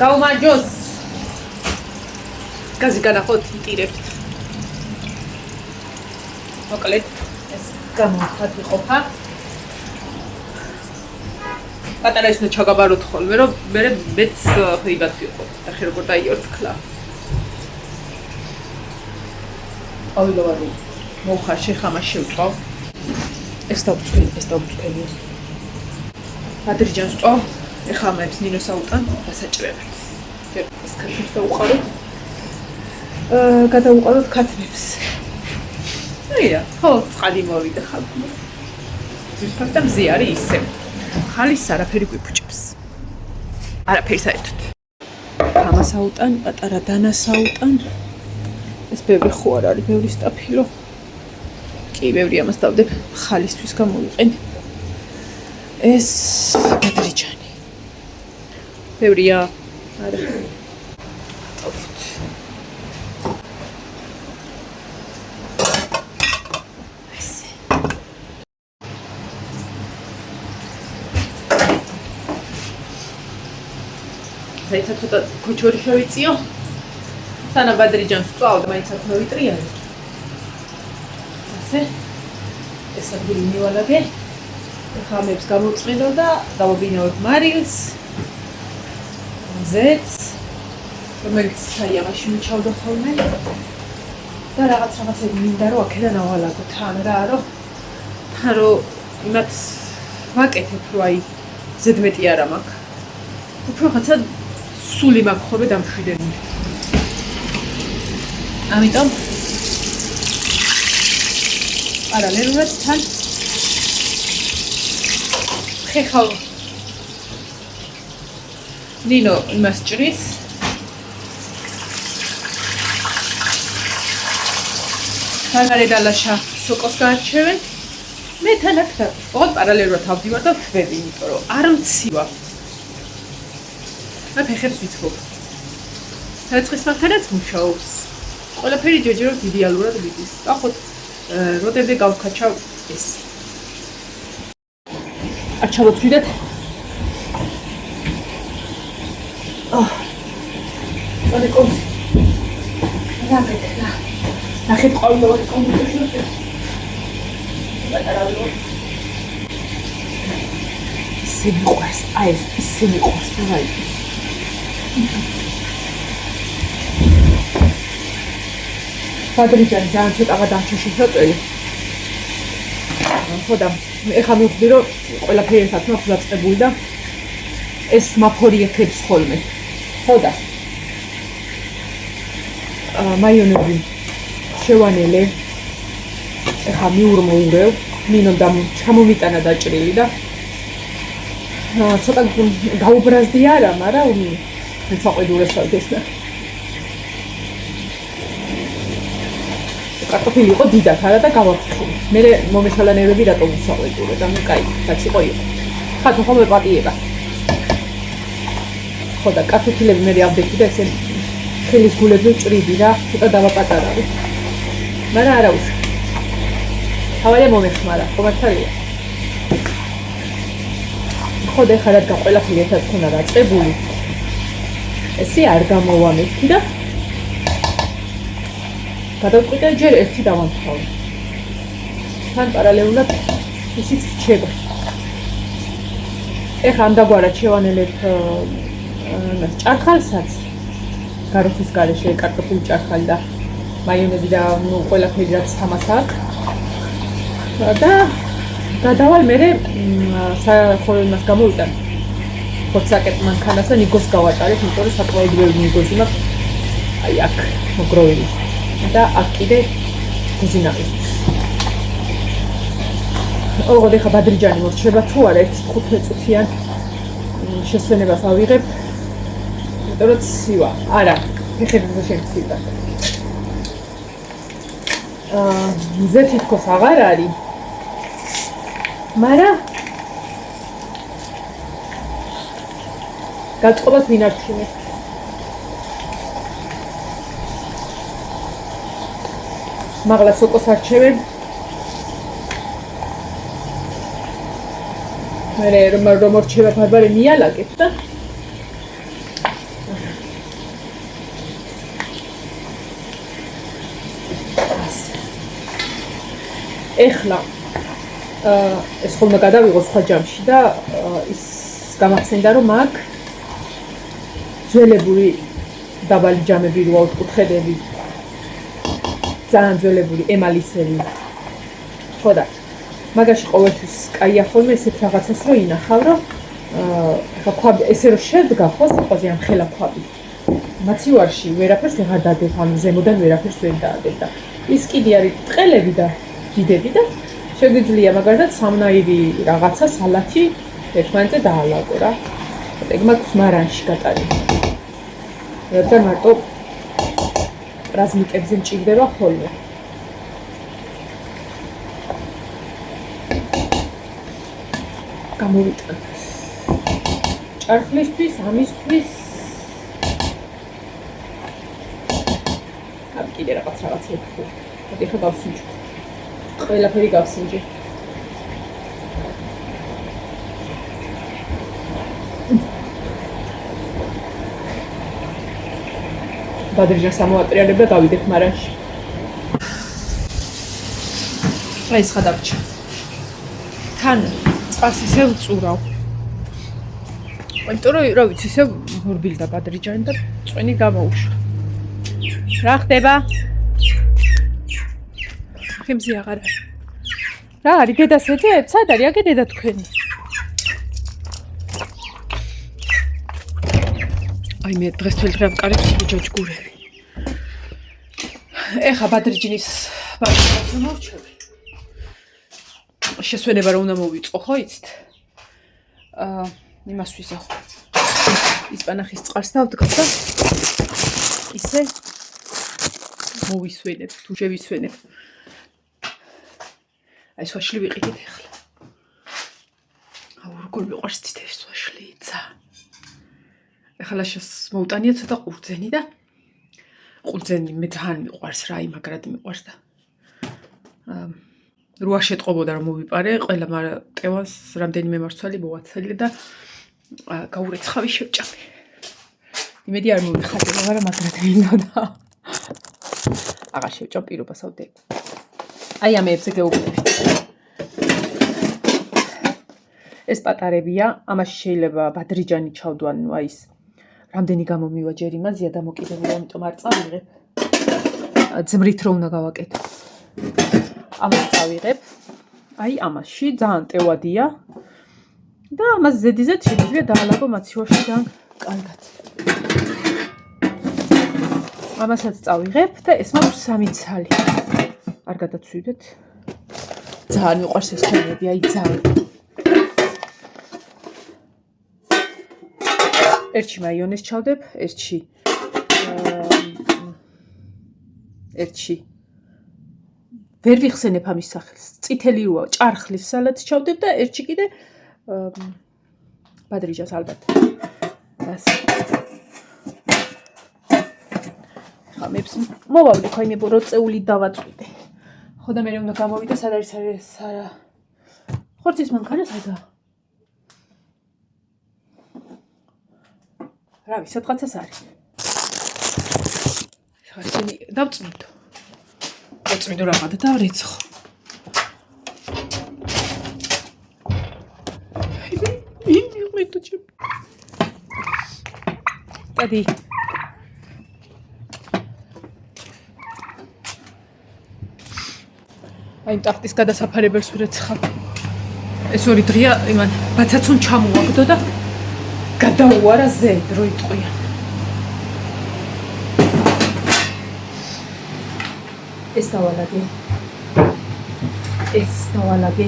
გაუმარჯოს. გაზი განახოთ ტირებთ. მოკლედ ეს გამოხატი ყოფა. პატარა ისნა ჩაგაბაროთ ხოლმე, რომ მეც ხეიბად ვიყო. ახლა როგორ დაიორთქლა. ავიდოვარი მოხარ შეხამა შევწავ. ეს დავწველი. ადრიჯანს წავ. ეხლა მეც ნინოს აუტან დასაჭრელად. ეს ქათმებს დაუყაროთ. გადაუყაროთ ქათმებს. აია, ხო, წყალი მოვიდა ხალხმა. ზუსტად მზე არის ისე. ხალის არაფერი გვიფუჭებს. არაფერი საერთოდ. ამას აუტან, პატარა დანას აუტან. ეს ბევრი ხო არ არის, ბევრი სტაფილო. კი, ბევრი ამას დავდებ ხალისთვის გამოვიყენ. ეს ბადრიჯანი. ბევრია. არა. წავით. ესე. საერთოდ ცოტა ქუჩური შევიწიო. სანა ბადრიჯანს წავ და მაინც აქ მოვიტრიალე. ასე. ეს ადგილი მივალაგე. ხამებს გამოვწმინდო და დავაბინავებ მარილს. ზეთს. რომელიც საიამაში მიჩავდა ხოლმე. და რაღაცები მინდა რომ აქედან ავალაგო თან რა, რომ იმათ ვაკეთებ რომ აი ზედმეტი არა მაქვს. უფრო რაღაცა სული მაქვს ხოლმე დამშვიდებული. ამიტომ პარალელურად თან ხეხავ ნინო იმას ჭრის მაგარი დალაშა სოკოს გაარჩევენ მე თან აქ და ოღონდ პარალელურად ავდივარ და ვხვევი იმიტომ რომ არ მცივა მე ფეხებს ვიცხობ საწყის მართალაც მუშაობს ყველაფერი ჯერჯერობით იდეალურად მიდის ახოთ როდები გავხაჩავ ეს აჩავთვიდეთ ოდე კოს რაგეთლა ნახეთ ყოველდღე კომპიუტერში ბატარავი ისე მიყვარს აი ეს ისე მიყვარს რა ბადრიჯანი ძალიან ცოტაა დამჩაში შეტყვი ხოდა ეხლა მივხვდი რომ ყველაფერი ერთად მაქვს დაწყებული და ეს მაფორიეთებს ხოლმე ხოდა მაიონეზი შევანელე ეხლა მიურმოურევ მინომ და ჩამომიტანა დაჭრილი და ცოტა გაუბრაზდი არა მაგრამ მეცაყვედურესავთ ეს და კარტოფილი იყო დიდად არა და გავაფრთხილე. მე მომეშალანერები რატომ ვსაუბრე და მე კაი, რაც იყო. ხათო ხოლმე პატიება. ხოდა კარტოფილები მე ავდექი და ესე ხელის გულებზე ჭრიდი რა, ცოტა დავაპატარავი. მაგრამ არა უშ. თავია მომეხმარა, კომენტარია. ხოდა ხარ რადგან ყველაფერი ერთად ქონა დაწყებული. ესე არ გამოვამექი და გადავწყვიტე ჯერ ერთი დავამთავრე. თან პარალელურად ისიც რჩება. ეხლა ამ დაგვარად შევანელებ ჭარხალსაც გაროხის გარეშე კარტოფილი ჭარხალი და მაიონეზი და ყველაფერი რაც თამას აქვს. და გადავალ მერე ხოლმე იმას გამოვიტან. ხოცაკეთ მანქანას და ნიგოს გავატარებ, იმიტომ რომ საკმაოდ ბევრი ნიგოზი მაქვს. აი აქ მოგროვილი. და აქ კიდე გუზინაყი. ოღონდ ეხა ბადრიჯანი მორჩება თუ არა 1-5 წუთიან შესვენებას ავიღებ. იმიტომ რომ ცივა. არა, ფეხებზე შემცირდა. მზე თითქოს აღარ არის. მაგრამ გაწყობას ვინარჩუნებ. მაგლა სოკოს არჩევენ. მე რომ რჩება ბარბარე მიალაგებ და ეხლა ეს ხოლმე გადავიღო სხვა ჯამში და ის გამახსენდა რომ აქ ძველებული დაბალი ჯამები როა ოთხკუთხედები ძალიან ძველებული ემალისები ხო და მაგაში ყოველთვის კაია ხოლმე ესეთ რაღაცას რომ ინახავ რომ ხა ქვაბი ესე რომ შედგა ხო სიტყვაზე ამ ხელა ქვაბი მაცივარში ვერაფერს ვეღარ დადებ ანუ ზემოდან ვერაფერს ვერ დაადებ და ის კიდე არის ტყელები და დიდები და შეგვიძლია მაგალითად სამნაირი რაღაცა სალათი ერთმანეთზე დაალაგო რა ეგ მაქვს მარანში გატარებული და მარტო პრაზნიკებზე მჭირდება ხოლმე გამოვიტანე ჭარხლისთვის ამისთვის ამ კიდე რაღაცები მოდი ხა გავსინჯო ყველაფერი გავსინჯე ბადრიჯანს ამოვატრიალებ და გავიდეთ მარანში აი ეს ხა დაგჭა თან წყალს ისე ვწურავ იმიტომ რომ რა ვიცი ისე მორბილდა ბადრიჯანი და წვენი გამოუშვა რა ხდება ხემზე აღარ არის რა არის დედას ეძებ სად არის აგე დედა თქვენი აი მე დღეს თელ დღე ამკარებს ჯოჯგურები ეხა ბადრიჯნის ბადრიჯანს მოვჩები შესვენება რომ უნდა მოვიწყო ხო იცით იმას ვიზახო ისპანახის წყალს დავდგავ და ისე მოვისვენებ თუ შევისვენებ აი სვაშლი ვიყიდით ახლა აუ როგორ მიყვარს თითე ეს სვაშლი ცა ახლა შეს მოუტანია ცოტა ყურძენი და ყურძენი მე ძალიან მიყვარს რა იმაგრად მიყვარს და როა შეტყობოდა რომ მოვიპარე ყველა ტევას რამდენიმე მარცვალი მოვაცალე და გაურეცხავი შევჭამე იმედი არ მოვიხადე მაგრამ მაგრად მინდოდა აღარ შევჭამ პირობას ავდე აი ამეებზე გეუბნები ეს პატარებია ამაში შეიძლება ბადრიჯანი ჩავდო ანუ აი ეს რამდენი გამომივა ჯერ იმაზეა დამოკიდებული ამიტომ არ წავიღებ ძმრით რო უნდა გავაკეთო ამას წავიღებ აი ამაში ძალიან ტევადია და ამას ზედიზედ შეიძლება დაალაგო მაცივარში ძალიან კარგად ამასაც წავიღებ და ეს მაქვს 3 ცალი არ გადაცვიდეთ ძალიან მიყვარს ეს ხელები აი ძალიან ერთში მაიონეზს ჩავდებ ერთში ვერ ვიხსენებ ამის სახელს წითელი როა ჭარხლის სალათს ჩავდებ და ერთში კიდე ბადრიჯას ალბათ ასე ხამებს მოვავლე ხო იმე როწეული დავაწვიდე ხო და მე უნდა გამოვიდე სად არის ხორცის მანქანა სადაა რავი სადღაცას არის ხა ისინი დავწვიდო წვიდო რაღაც და რეცხო ინი მეტო ჩემ დადი აი ტახტის გადასაფარებელს ვირეცხავ ეს ორი დღეა იმან ბაცაცონ ჩამოვაგდო და გადაუარა ზე დრო იტყვია ეს დავალაგე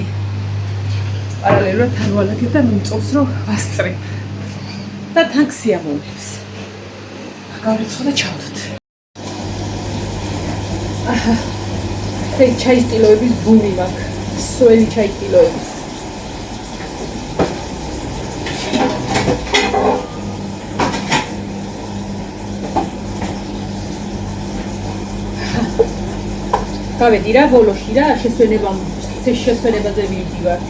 პარალელურად დავალაგე და მომწონს რომ ვასწრებ და თან ქსიამოვნებს გავრიცხო და ჩავდოთ ეს ჩაის ტილოების ბუმი მაქვს სველი ჩაის ტილოების გავედი რა ბოლოში რა შესვენებაზე ვიდივარ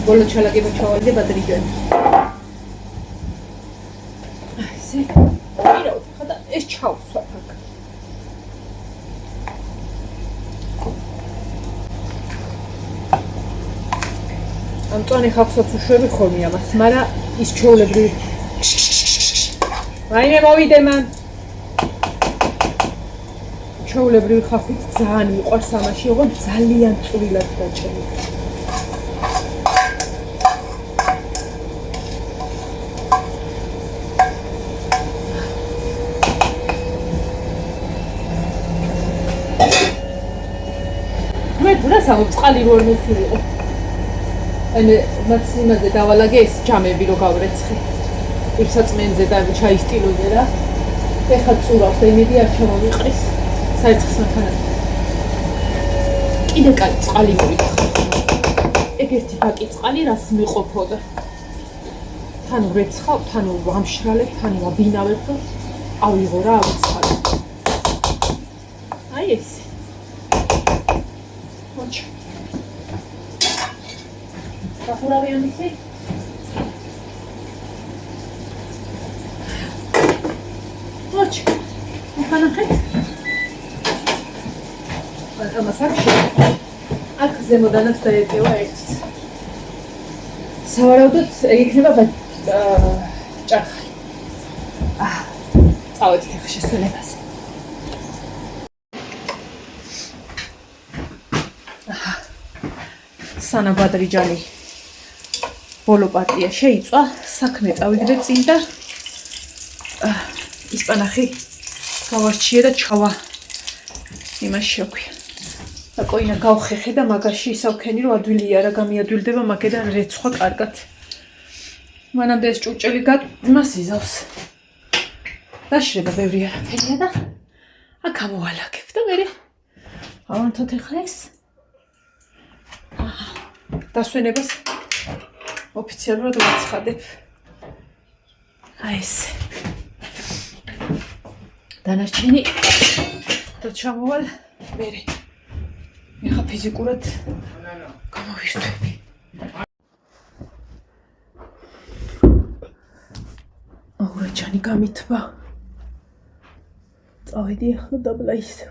ბოლო ჩალაგება ჩავალე ბადრიჯანი. ესე. ვირავ, ხოდა ეს ჩავსვათ აქ. ამწონი ხავსაც უშვები ხოლმე ამას, მაგრამ ის ჩვეულებრივი. რაიმე მოვიდე მან. ჩვეულებრივი ხავხით ძალიან მიყვარს ამაში, ოღონდ ძალიან წვრილად დაჭერილი. მე დღესაც წყალი რო მოსულიყო. ანუ მას იმაზე დავალაგე ეს ჯამები რო გავრეცხე. იფსაწმენზე და ჩაისტილოზე რა. ეხლა წურავს და იმედი არ ჩამომიყრის. საერცხის მანქანაზე. კიდე კაც წყალი მოვიდა. ეგ ერთი ბაკი წყალი რას მიყოფოდა. თან ვრეცხავ, თან ვამშრალებ, თან ვაბინავებ და ავიღო რა ამ წყალი. აი ეს. მოჩა. ახურავი ამისი? მოჩა. მანახეთ. ამას აქ შეიძლება. აქ ზემოდანაც დაეწევა ერთიც. სავარაუდოდ ეგ იქნება ჭარხალი. წავედით ახლა შესვენებაზე. სანა ბადრიჯანი ბოლო პარტია შეიწვა, საქმე წავიდრე წინ და ისპანახი გავარჩიე და ჩავა იმას შეგვია. და კოინა გავხეხე და მაგაში ისავქენი რომ ადვილია რა გამიადვილდება მაგედან რეცხვა კარგად. მანამდე ეს ჭურჭელი მას იზავს. დაშრება ბევრი არაფერია და აქ ამოვალაგებ და მე ავანთოთ ახლა ეს დასვენებას ოფიციალურად ვაცხადებ. აი ეს. დანარჩენი და ჩამოვალ მე. ეხლა ფიზიკურად გამოვირთვები. აურაჯანი გამithვა. წავედი ახლა დაბლა ისევ.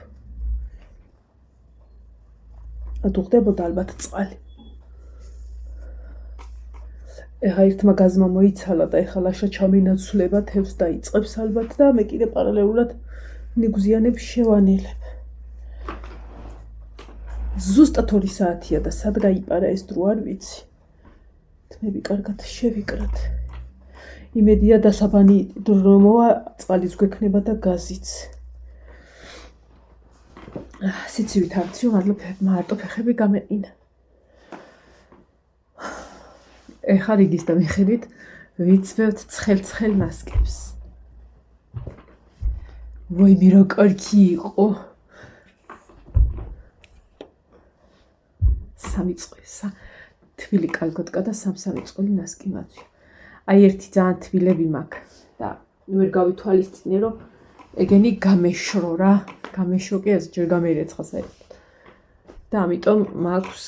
ადუღდებოდა ალბათ წყალი. ეხა ერთმა გაზმა მოიცალა და ეხლა ლაშა ჩამინაცვლება თევს დაიწყებს ალბათ და მე კიდე პარალელურად ნიგზიანებს შევანელებ. ზუსტად 2 საათია და სად გაიპარა ეს დრო არ ვიცი. თმები კარგად შევიკრათ. იმედია დასაბანი დრო მოვა, წყალიც გვექნება და გაზიც. სიცივით არციო, მარტო ფეხები გამეყინა. ეხლა რიგის და მიხედვით ვიცვევთ ცხელ ნასკებს. ვაიმე რა კარგი იყო. სამი წყვილი, თბილი კალგოტკა და 3 წყვილი ნასკი მათვია. აი ერთი ძალიან თბილები მაქვს და ვერ გავითვალისწინე რომ ეგენი გამეშრო რა. გამეშრო კი ეს ჯერ გამერეცხა საერთოდ. და ამიტომ მაქვს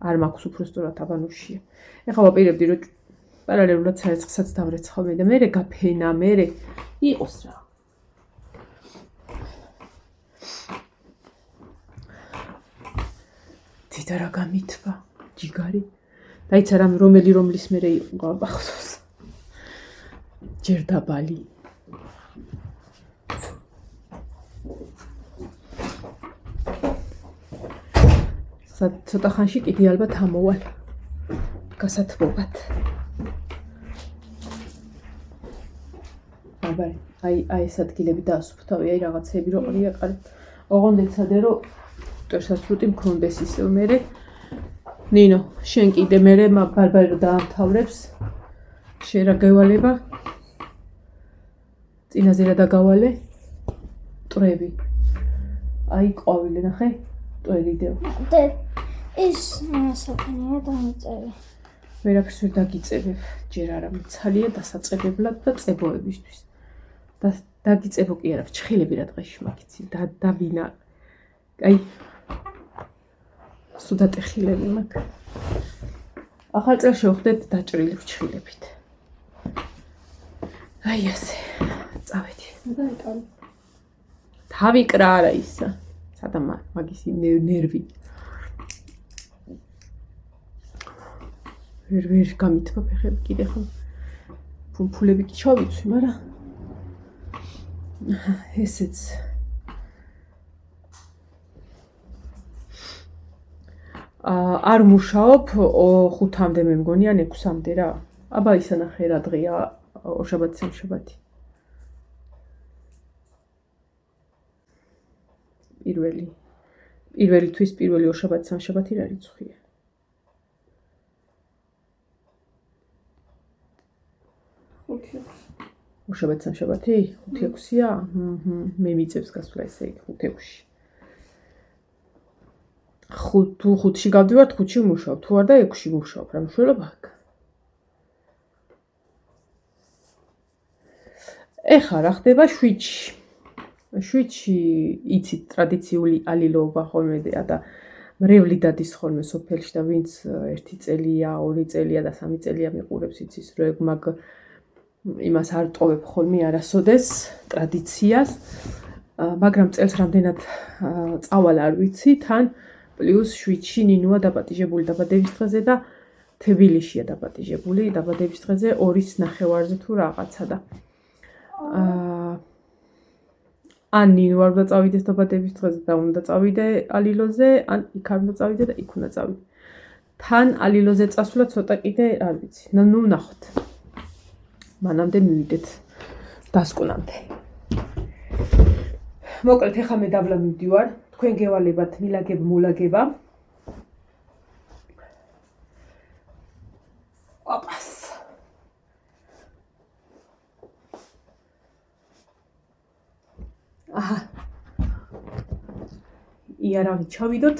არ მაქვს უბრალოდ აბანუშია. ეხლა ვაპირებდი რომ პარალელურად საერცხსაც დავრეცხავ მე და მე გაფენა მე იყოს რა. თითა რა გამithვა ჯიგარი. დაიცა რამე რომლის მე იყო გავახსოვს. ჯერ დაბალი. ცოტა ხანში კიდე ალბათ ამოვალ გასათბობად. აბარი, აი ეს ადგილები დაასუფთავი, აი რაღაცები რო ყრია ყარი. ოღონდ ეცადე რომ ტორსასრუტი მქონდეს ისევ მე. ნინო, შენ კიდე მე ბარბარე რო დაამთავრებს. შენ რა გავალება? წინაზე რა დაგავალე? ტრები. აი ყვავილი ნახე? ტრედიდევ. ის საქმეა დამიწერე. ვერაფერს ვერ დაგიწებებ, ჯერ არა მიცალია დასაწყებებლად და წებოებისთვის. და დაგიწებო კი არა, ფრჩხილები რა დღეში მაგიცი, დავინა. აი სუდატეხილები მაქვს. ახალ წელს შევხვდეთ დაჭრილი ფრჩხილებით. აი ასე. წავედი. თავი კრა არა ისა. სადამა მაგის ნერვი. ვერ გამithმა ფეხები კიდე ხომ. ფუმფულები კი ჩავიცვი, მაგრამ ესეც არ მუშაობ 5-მდე მე მგონი ან 6-მდე რა. აბა ისანახე რა დღეა ორშაბათი სამშაბათი. პირველი თვის პირველი ორშაბათი სამშაბათი რა რიცხვია? ორშაბათი სამშაბათი 5-6-ია? მე მიწევს გასვლა ესე იგი 5-6-ში. 5-ში გავდივართ, 5-ში ვმუშაობ, თუ არ და 6-ში ვმუშაობ, რა მნიშვნელობა აქვს? ეხლა რა ხდება 7-ში? 7-ში იცით ტრადიციული ალილოობა ხოლმე და მრევლი დადის ხოლმე სოფელში და ვინც 1 წელია, 2 წელია და 3 წელია მიყურებს იცის რომ ეგ მაგ იმას არ ტოვებ ხოლმე არასოდეს ტრადიციას, მაგრამ წელს რამდენად წავალ არ ვიცი, თან პლუს 7-ში ნინოა დაპატიჟებული დაბადების დღეზე და თბილისშია დაპატიჟებული დაბადების დღეზე 2-ის ნახევარზე თუ რაღაცა და ან ნინო არ უნდა წავიდეს დაბადების დღეზე და უნდა წავიდე ალილოზე, ან იქ არ უნდა წავიდე და იქ უნდა წავიდე. თან ალილოზე წასვლა ცოტა კიდე არ ვიცი. ნუ ნახოთ. მანამდე მივიდეთ დასკვნამდე. მოკლედ ეხლა მე დაბლა მივდივარ. თქვენ გევალებათ მილაგებ მოლაგება. ოპას. აჰა. იარავი ჩავიდოთ.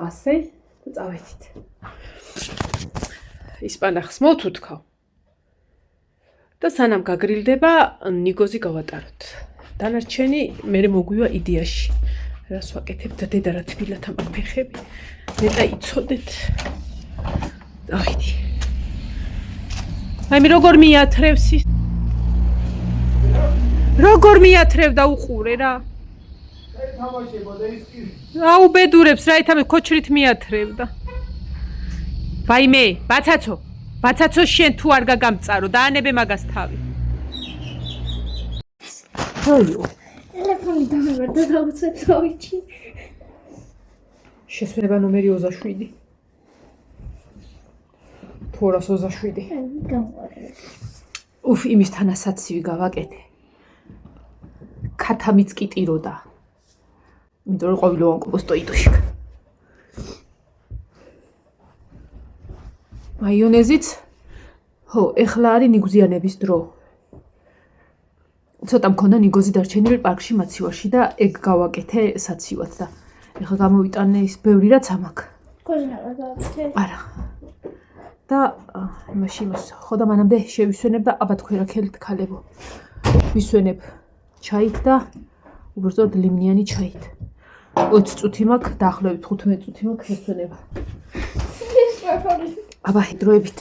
ასე და წავედით. ისპანახს მოვთუთქავ. და სანამ გაგრილდება, ნიგოზი გავატაროთ. დანარჩენი მე მოგვივა იდეაში. რას ვაკეთებ და დედა რა თბილათა მაგ ფეხები. ნეტა იცოდეთ. დავიდი. აი მე როგორ მიათრევს ის? როგორ მიათრევ და უყურე რა? თამაშებოდა ის კი. აუ ბედურებს რა ითამე ქოჩრით მიათრევდა. ვაიმე, ბაცაცო შენ თუ არ გაგამწარო და ანებე მაგას თავი. აიო. ტელეფონი დამევარდა და უცებ წავიჭი. შესვენება ნომერი 27. თუ 227. გამოვარდა. უფ, იმის თანასაცივი გავაკეთე. ქათამიც კი ტიროდა. იმიტომ რომ ყვავილოვან კომპოსტო იდუშიკა. მაიონეზიც ხო, ეხლა არის ნიგზიანების დრო. ცოტა მქონდა ნიგოზი დარჩენილი პარკში მაცივარში და ეგ გავაკეთე საცივად და ეხლა გამოვიტანე ის ბევრი რაც ამაქვს. კოზინალა გავაკეთე? არა. და მაშინ ხო და მანამდე შევისვენებ და აბა თქვენ რა ხელით ქალებო. ვისვენებ ჩაით და უბრალოდ ლიმნიანი ჩაით. 20 წუთი მაქვს, დაახლოებით 15 წუთი მაქვს შესვენება. აბა, დროებით.